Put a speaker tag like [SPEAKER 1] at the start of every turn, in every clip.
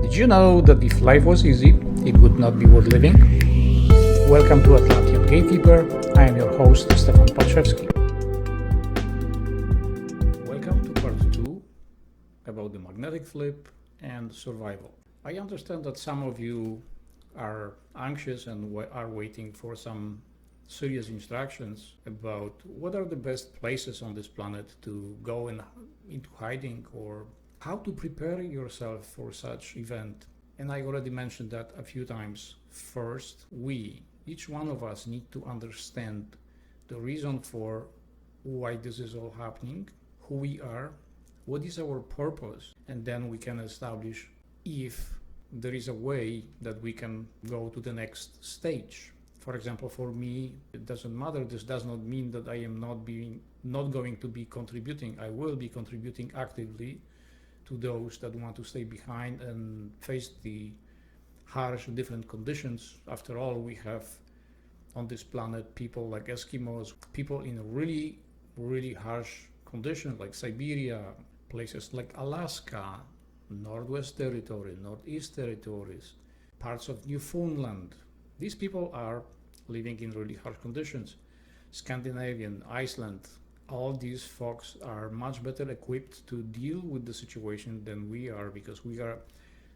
[SPEAKER 1] Did you know that if life was easy, it would not be worth living? Welcome to Atlantean Gatekeeper. I am your host, Stefan Paczewski. Welcome to part 2 about the magnetic flip and survival. I understand that some of you are anxious and are waiting for some serious instructions about what are the best places on this planet to go into hiding or how to prepare yourself for such event. And I already mentioned that a few times. First, each one of us need to understand the reason for why this is all happening, who we are, what is our purpose, and then we can establish if there is a way that we can go to the next stage. For example, for me, it doesn't matter. This does not mean that I am not going to be contributing. I will be contributing actively to those that want to stay behind and face the harsh, different conditions. After all, we have on this planet people like Eskimos, people in really, really harsh conditions like Siberia, places like Alaska, Northwest Territory, Northeast Territories, parts of Newfoundland. These people are living in really harsh conditions. Scandinavian, Iceland, all these folks are much better equipped to deal with the situation than we are, because we are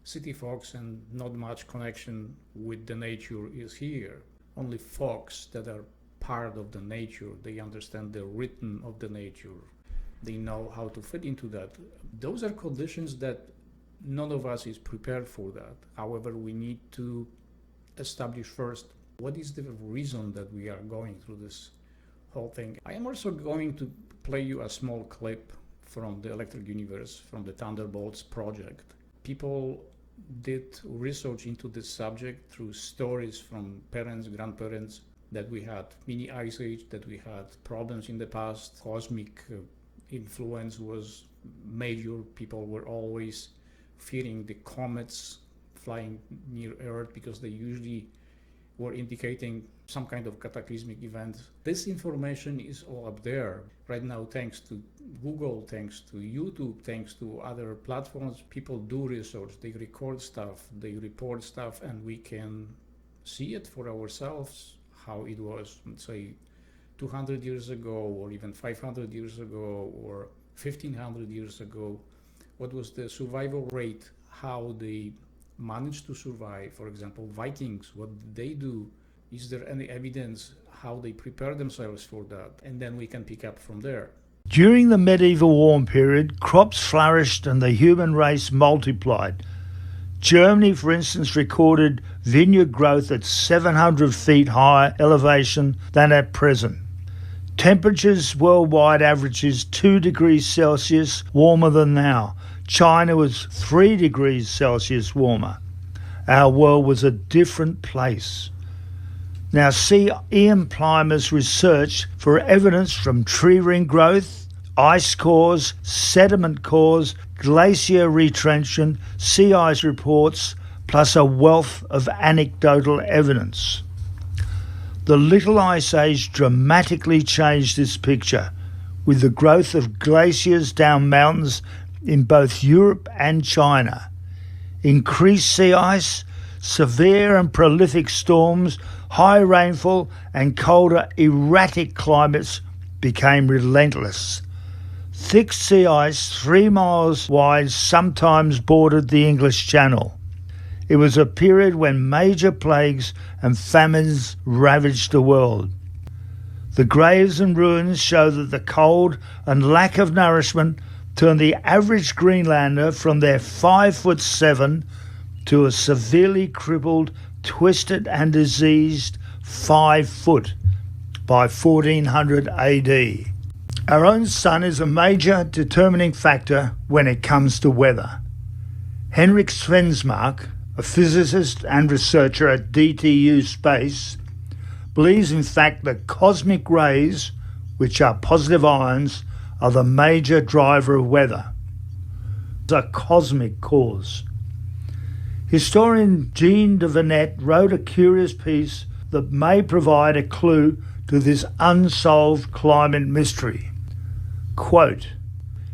[SPEAKER 1] city folks and not much connection with the nature is here. Only folks that are part of the nature, they understand the rhythm of the nature. They know how to fit into that. Those are conditions that none of us is prepared for that. However, we need to establish first what is the reason that we are going through this whole thing. I am also going to play you a small clip from the Electric Universe, from the Thunderbolts project. People did research into this subject through stories from parents, grandparents, that we had mini ice age, that we had problems in the past, cosmic influence was major. People were always fearing the comets flying near Earth because they usually were indicating some kind of cataclysmic event. This information is all up there. Right now, thanks to Google, thanks to YouTube, thanks to other platforms, people do research, they record stuff, they report stuff, and we can see it for ourselves, how it was, let's say, 200 years ago, or even 500 years ago, or 1500 years ago. What was the survival rate, how they managed to survive. For example, Vikings, what did they do? Is there any evidence how they prepare themselves for that? And then we can pick up from there.
[SPEAKER 2] During the medieval warm period, crops flourished and the human race multiplied. Germany, for instance, recorded vineyard growth at 700 feet higher elevation than at present. Temperatures worldwide averages 2 degrees Celsius warmer than now. China was 3 degrees Celsius warmer. Our world was a different place. Now see Ian Plimer's research for evidence from tree ring growth, ice cores, sediment cores, glacier retrenchment, sea ice reports, plus a wealth of anecdotal evidence. The Little Ice Age dramatically changed this picture, with the growth of glaciers down mountains in both Europe and China. Increased sea ice, severe and prolific storms, high rainfall and colder, erratic climates became relentless. Thick sea ice 3 miles wide sometimes bordered the English Channel. It was a period when major plagues and famines ravaged the world. The graves and ruins show that the cold and lack of nourishment turned the average Greenlander from their 5'7" to a severely crippled, twisted and diseased 5 foot by 1400 AD. Our own sun is a major determining factor when it comes to weather. Henrik Svensmark, a physicist and researcher at DTU Space, believes in fact that cosmic rays, which are positive ions, are the major driver of weather. A cosmic cause. Historian Jean de Venette wrote a curious piece that may provide a clue to this unsolved climate mystery. Quote,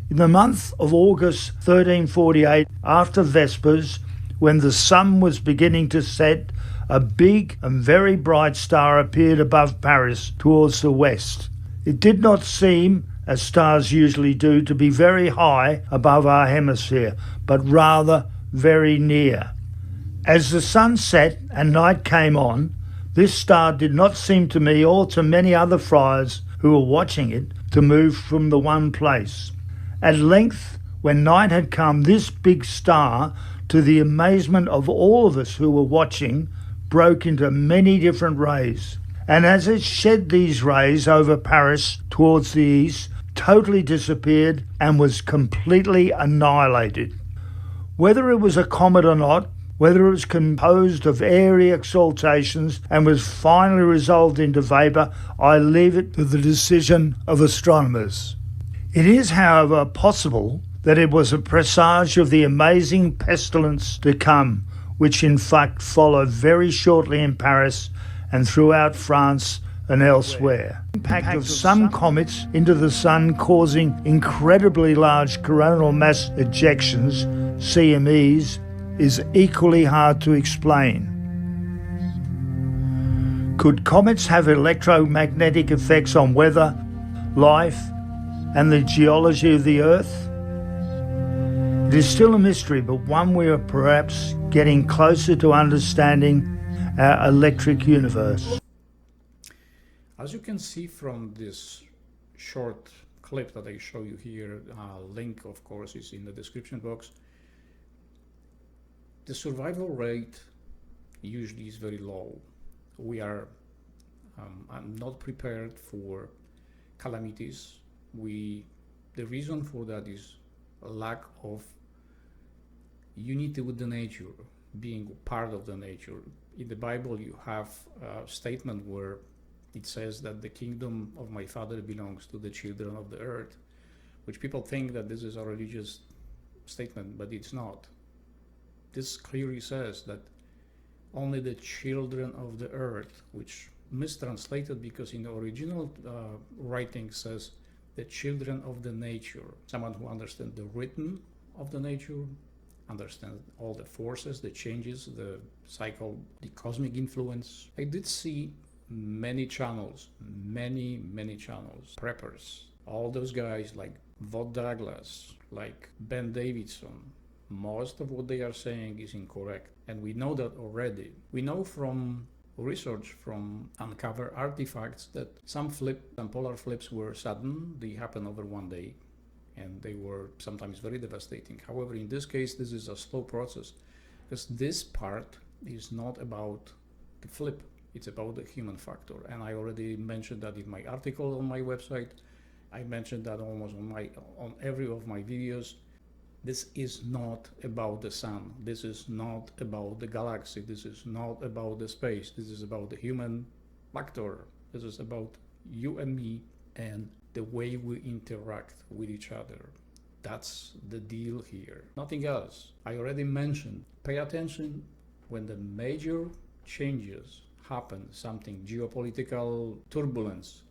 [SPEAKER 2] in the month of August 1348, after Vespers, when the sun was beginning to set, a big and very bright star appeared above Paris towards the west. It did not seem, as stars usually do, to be very high above our hemisphere, but rather very near. As the sun set and night came on, this star did not seem to me or to many other friars who were watching it to move from the one place. At length, when night had come, this big star, to the amazement of all of us who were watching, broke into many different rays. And as it shed these rays over Paris towards the east, totally disappeared and was completely annihilated. Whether it was a comet or not, whether it was composed of airy exaltations and was finally resolved into vapour, I leave it to the decision of astronomers. It is, however, possible that it was a presage of the amazing pestilence to come, which in fact followed very shortly in Paris and throughout France and elsewhere. The impact of some comets into the sun causing incredibly large coronal mass ejections, CMEs, is equally hard to explain. Could comets have electromagnetic effects on weather, life, and the geology of the Earth? It is still a mystery, but one we are perhaps getting closer to understanding our electric universe.
[SPEAKER 1] As you can see from this short clip that I show you here, link of course is in the description box, the survival rate usually is very low. We are not prepared for calamities. The reason for that is a lack of unity with the nature, being part of the nature. In the Bible you have a statement where it says that the kingdom of my Father belongs to the children of the earth, which people think that this is a religious statement, but it's not. This clearly says that only the children of the earth, which mistranslated because in the original writing says the children of the nature. Someone who understands the rhythm of the nature, understands all the forces, the changes, the cycle, the cosmic influence. I did see many channels, many channels, preppers, all those guys like Vod Douglas, like Ben Davidson. Most of what they are saying is incorrect, and we know that already. We know from research, from uncovered artifacts, that some polar flips were sudden. They happened over one day, and they were sometimes very devastating. However, in this case, this is a slow process, because this part is not about the flip, it's about the human factor. And I already mentioned that in my article on my website. I mentioned that almost on every of my videos. This is not about the sun. This is not about the galaxy. This is not about the space. This is about the human factor. This is about you and me and the way we interact with each other. That's the deal here. Nothing else. I already mentioned, pay attention when the major changes happen, something geopolitical turbulence,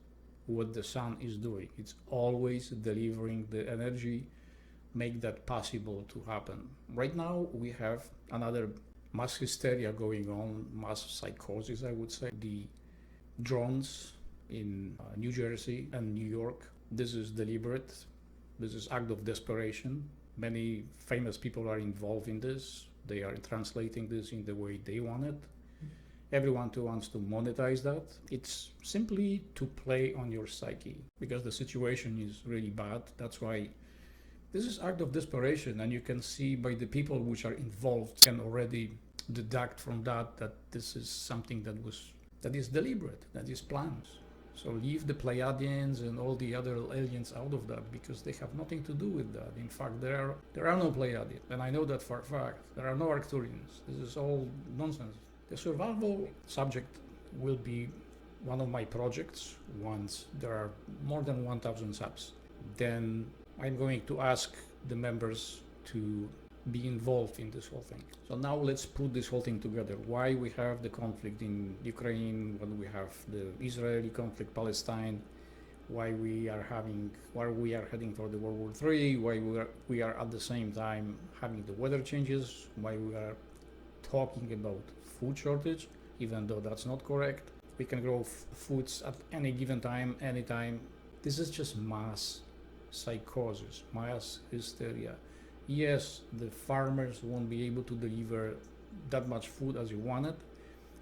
[SPEAKER 1] what the sun is doing. It's always delivering the energy, make that possible to happen. Right now we have another mass hysteria going on, mass psychosis, I would say. The drones in New Jersey and New York, this is deliberate. This is act of desperation. Many famous people are involved in this. They are translating this in the way they want it. Everyone too wants to monetize that. It's simply to play on your psyche because the situation is really bad. That's why this is act of desperation, and you can see by the people which are involved can already deduct from that this is something that is deliberate, that is planned. So leave the Pleiadians and all the other aliens out of that because they have nothing to do with that. In fact, there are no Pleiadians, and I know that for a fact. There are no Arcturians. This is all nonsense. The survival subject will be one of my projects once there are more than 1,000 subs. Then I'm going to ask the members to be involved in this whole thing. So now let's put this whole thing together. Why we have the conflict in Ukraine, when we have the Israeli conflict, Palestine, why we are heading for the World War III, why we are at the same time having the weather changes, why we are talking about food shortage, even though that's not correct. We can grow foods at any given time, anytime. This is just mass psychosis, mass hysteria. Yes, the farmers won't be able to deliver that much food as you wanted.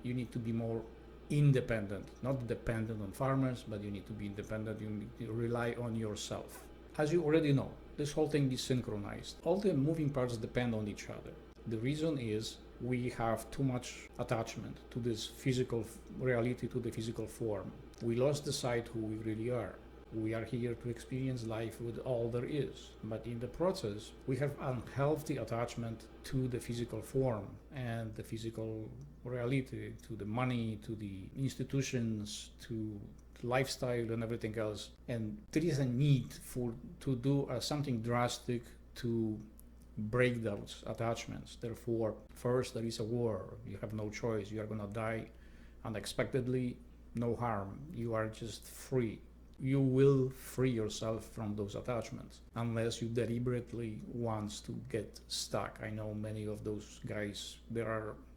[SPEAKER 1] You need to be more independent, not dependent on farmers, but you need to be independent. You need to rely on yourself. As you already know, this whole thing is synchronized. All the moving parts depend on each other. The reason is we have too much attachment to this physical reality, to the physical form. We lost the sight who we really are. We are here to experience life with all there is. But in the process, we have unhealthy attachment to the physical form and the physical reality, to the money, to the institutions, to lifestyle and everything else. And there is a need to do something drastic to break those attachments. Therefore, first there is a war. You have no choice. You are going to die unexpectedly. No harm. You are just free. You will free yourself from those attachments unless you deliberately want to get stuck. I know many of those guys.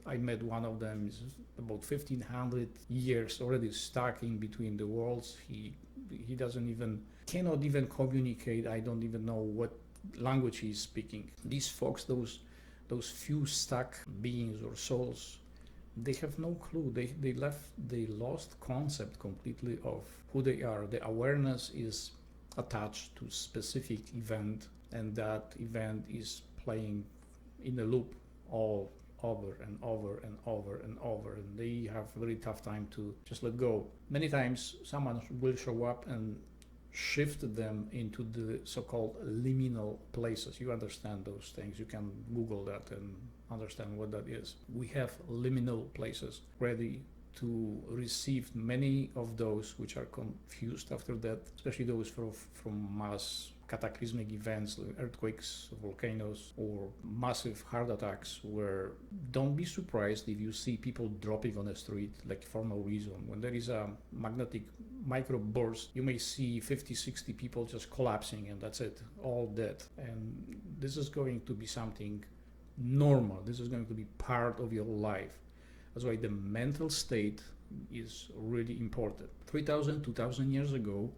[SPEAKER 1] I met one of them, is about 1500 years already stuck in between the worlds. He cannot even communicate. I don't even know what language he's speaking. These folks, those few stuck beings or souls, they have no clue. They lost concept completely of who they are. The awareness is attached to specific event, and that event is playing in a loop all over and over and over and over, and they have a very tough time to just let go. Many times someone will show up and shift them into the so-called liminal places. You understand those things. You can Google that and understand what that is. We have liminal places ready to receive many of those which are confused after that, especially those from mass cataclysmic events like earthquakes, volcanoes, or massive heart attacks, where don't be surprised if you see people dropping on the street like for no reason. When there is a magnetic microburst, you may see 50, 60 people just collapsing, and that's it, all dead. And this is going to be something normal. This is going to be part of your life. That's why the mental state is really important. 3,000, 2,000 years ago,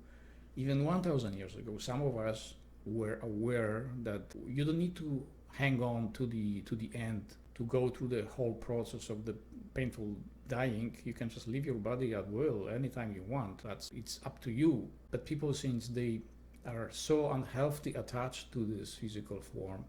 [SPEAKER 1] even 1,000 years ago, some of us were aware that you don't need to hang on to the end to go through the whole process of the painful dying. You can just leave your body at will anytime you want. It's up to you. But people, since they are so unhealthy attached to this physical form,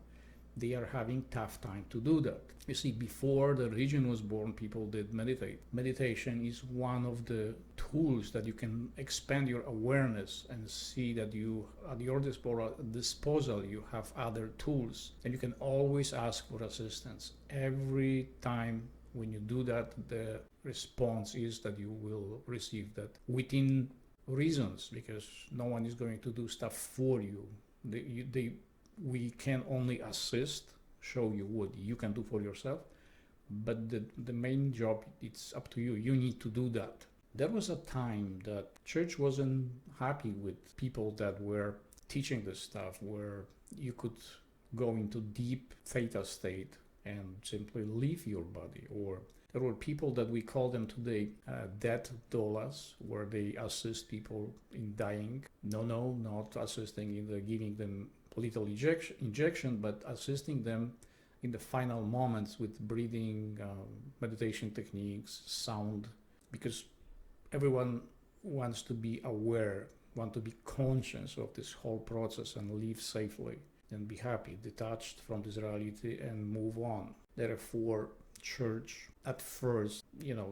[SPEAKER 1] they are having tough time to do that. You see, before the religion was born, people did meditate. Meditation is one of the tools that you can expand your awareness and see that you, at your disposal, you have other tools, and you can always ask for assistance. Every time when you do that, the response is that you will receive that within reasons, because no one is going to do stuff for you. We can only assist, show you what you can do for yourself, but the main job, it's up to you. You need to do that. There was a time that church wasn't happy with people that were teaching this stuff, where you could go into deep theta state and simply leave your body. Or there were people that we call them today death doulas, where they assist people in dying. No, not assisting in the giving them lethal injection, but assisting them in the final moments with breathing, meditation techniques, sound, because everyone wants to be aware, want to be conscious of this whole process and live safely and be happy, detached from this reality and move on. Therefore, church at first,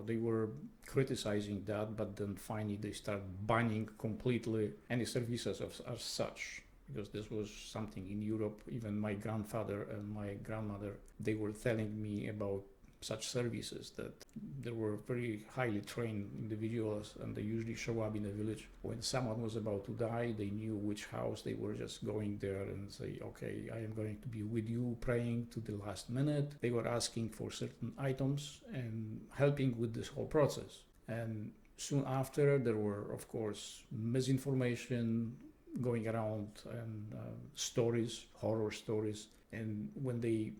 [SPEAKER 1] they were criticizing that, but then finally they start banning completely any services as such. Because this was something in Europe. Even my grandfather and my grandmother, they were telling me about such services, that there were very highly trained individuals, and they usually show up in a village. When someone was about to die, they knew which house. They were just going there and say, okay, I am going to be with you, praying to the last minute. They were asking for certain items and helping with this whole process. And soon after, there were, of course, misinformation going around, and stories, horror stories. And when they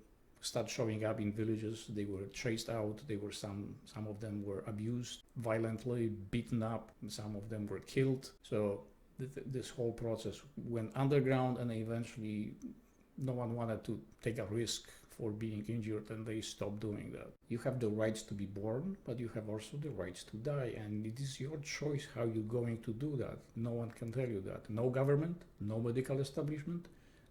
[SPEAKER 1] start showing up in villages. They were chased out. They were some of them were abused violently, beaten up. Some of them were killed. So this whole process went underground, and eventually no one wanted to take a risk for being injured, and they stopped doing that. You have the rights to be born, but you have also the rights to die, and it is your choice how you're going to do that. No one can tell you that. No government, no medical establishment,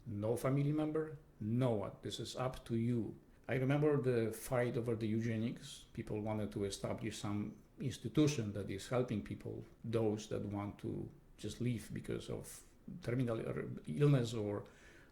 [SPEAKER 1] no family member, no one. This is up to you. I remember the fight over the eugenics. People wanted to establish some institution that is helping people, those that want to just leave because of terminal illness or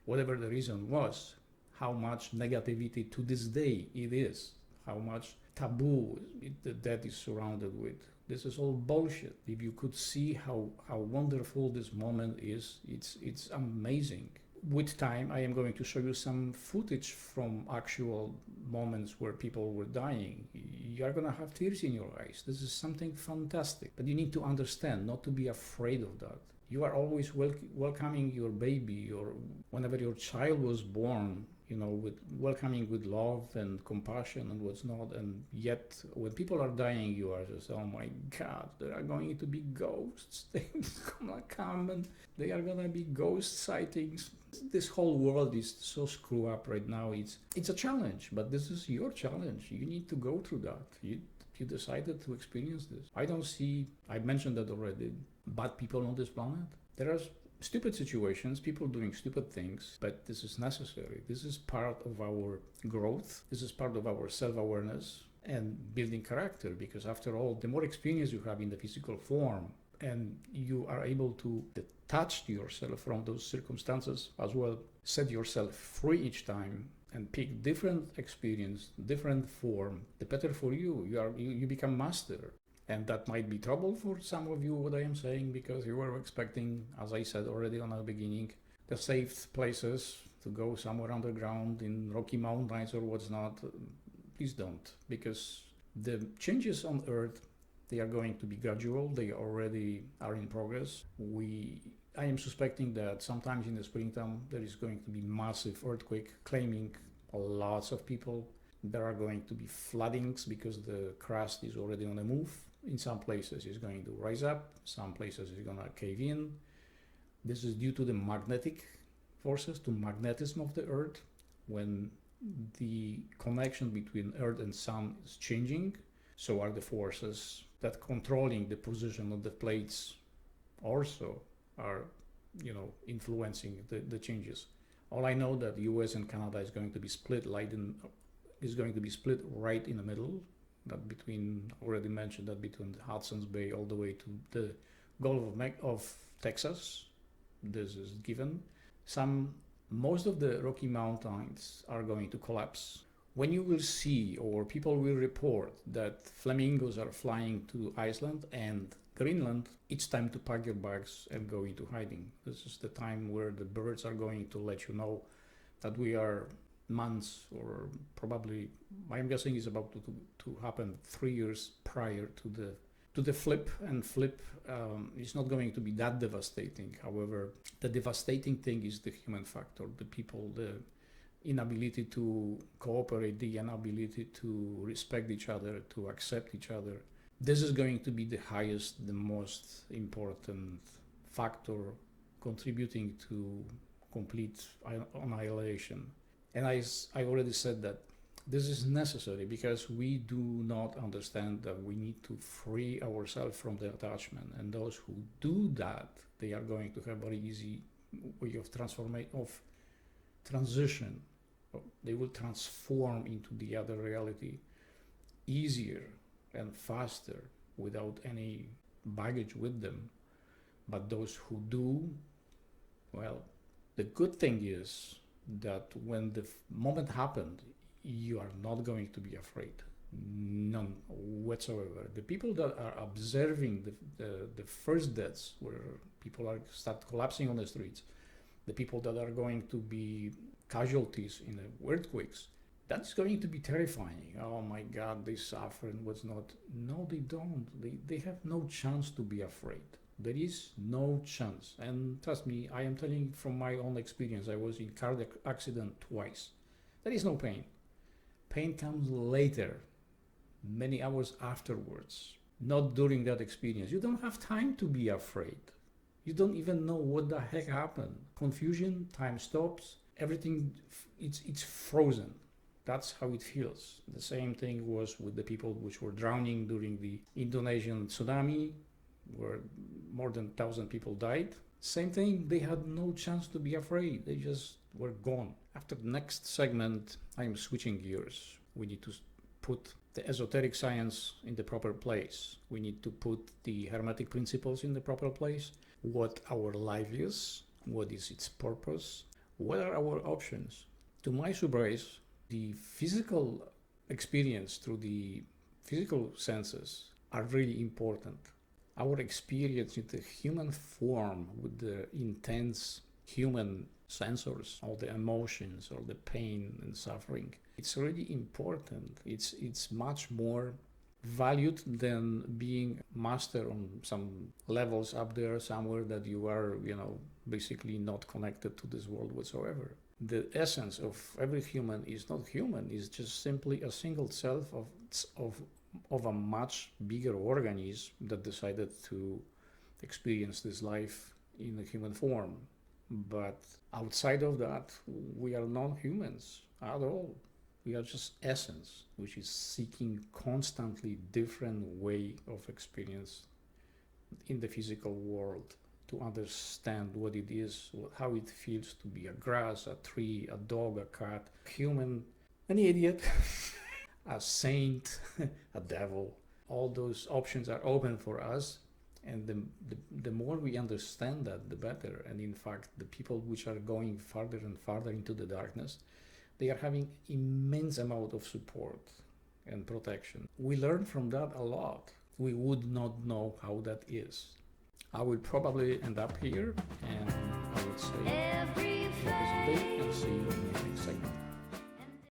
[SPEAKER 1] whatever the reason was. How much negativity to this day it is, how much taboo that is surrounded with. This is all bullshit. If you could see how wonderful this moment is, it's amazing. With time, I am going to show you some footage from actual moments where people were dying. You are going to have tears in your eyes. This is something fantastic. But you need to understand, not to be afraid of that. You are always welcoming your baby, or whenever your child was born, with welcoming with love and compassion and what's not. And yet, when people are dying, you are just, oh my God, there are going to be ghosts. They're gonna come, and they are gonna be ghost sightings. This whole world is so screwed up right now. It's a challenge, but this is your challenge. You need to go through that. You decided to experience this. I mentioned that already, bad people on this planet. There are stupid situations, people doing stupid things, but this is necessary. This is part of our growth. This is part of our self-awareness and building character, because after all, the more experience you have in the physical form, and you are able to detach yourself from those circumstances as well, set yourself free each time, and pick different experience, different form, the better for you. You become master. And that might be trouble for some of you, what I am saying, because you were expecting, as I said already on the beginning, the safe places to go somewhere underground in Rocky Mountains or what's not. Please don't, because the changes on Earth, they are going to be gradual. They already are in progress. I am suspecting that sometimes in the springtime there is going to be massive earthquake, claiming lots of people. There are going to be floodings because the crust is already on the move. In some places it's going to rise up, some places it's going to cave in. This is due to the magnetic forces, to magnetism of the Earth. When the connection between Earth and Sun is changing, so are the forces that controlling the position of the plates also are, influencing the changes. All I know that US and Canada is going to be split right in the middle. That already mentioned that between the Hudson's Bay all the way to the Gulf of Texas. This is given. Most of the Rocky Mountains are going to collapse. When you will see, or people will report, that flamingos are flying to Iceland and Greenland, it's time to pack your bags and go into hiding. This is the time where the birds are going to let you know that we are months, or probably, I'm guessing is about to happen 3 years prior to the flip. And flip is not going to be that devastating. However, the devastating thing is the human factor, the people, the inability to cooperate, the inability to respect each other, to accept each other. This is going to be the highest, the most important factor contributing to complete annihilation. And I already said that this is necessary because we do not understand that we need to free ourselves from the attachment. And those who do that, they are going to have a very easy way of transition. They will transform into the other reality easier and faster without any baggage with them. But those who do, well, the good thing is that when the moment happened, you are not going to be afraid, none whatsoever. The people that are observing the first deaths, where people start collapsing on the streets, the people that are going to be casualties in the earthquakes, that's going to be terrifying. Oh my God, they suffer and what's not. No, they don't. They have no chance to be afraid. There is no chance. And trust me, I am telling from my own experience. I was in cardiac accident twice. There is no pain. Pain comes later, many hours afterwards, not during that experience. You don't have time to be afraid. You don't even know what the heck happened. Confusion, time stops, everything, it's frozen. That's how it feels. The same thing was with the people which were drowning during the Indonesian tsunami, where more than 1,000 people died. Same thing, they had no chance to be afraid. They just were gone. After the next segment, I'm switching gears. We need to put the esoteric science in the proper place. We need to put the hermetic principles in the proper place. What our life is, what is its purpose, what are our options. To my surprise, the physical experience through the physical senses are really important. Our experience in the human form with the intense human sensors, all the emotions, all the pain and suffering, it's really important. It's much more valued than being master on some levels up there somewhere that you are, basically not connected to this world whatsoever. The essence of every human is not human, it's just simply a single self of a much bigger organism that decided to experience this life in a human form. But outside of that, we are not humans at all. We are just essence, which is seeking constantly different way of experience in the physical world to understand what it is, how it feels to be a grass, a tree, a dog, a cat, human, an idiot, a saint, a devil. All those options are open for us, and the more we understand that, the better. And in fact, the people which are going farther and farther into the darkness, they are having immense amount of support and protection. We learn from that a lot. We would not know how that is. I will probably end up here, and I would say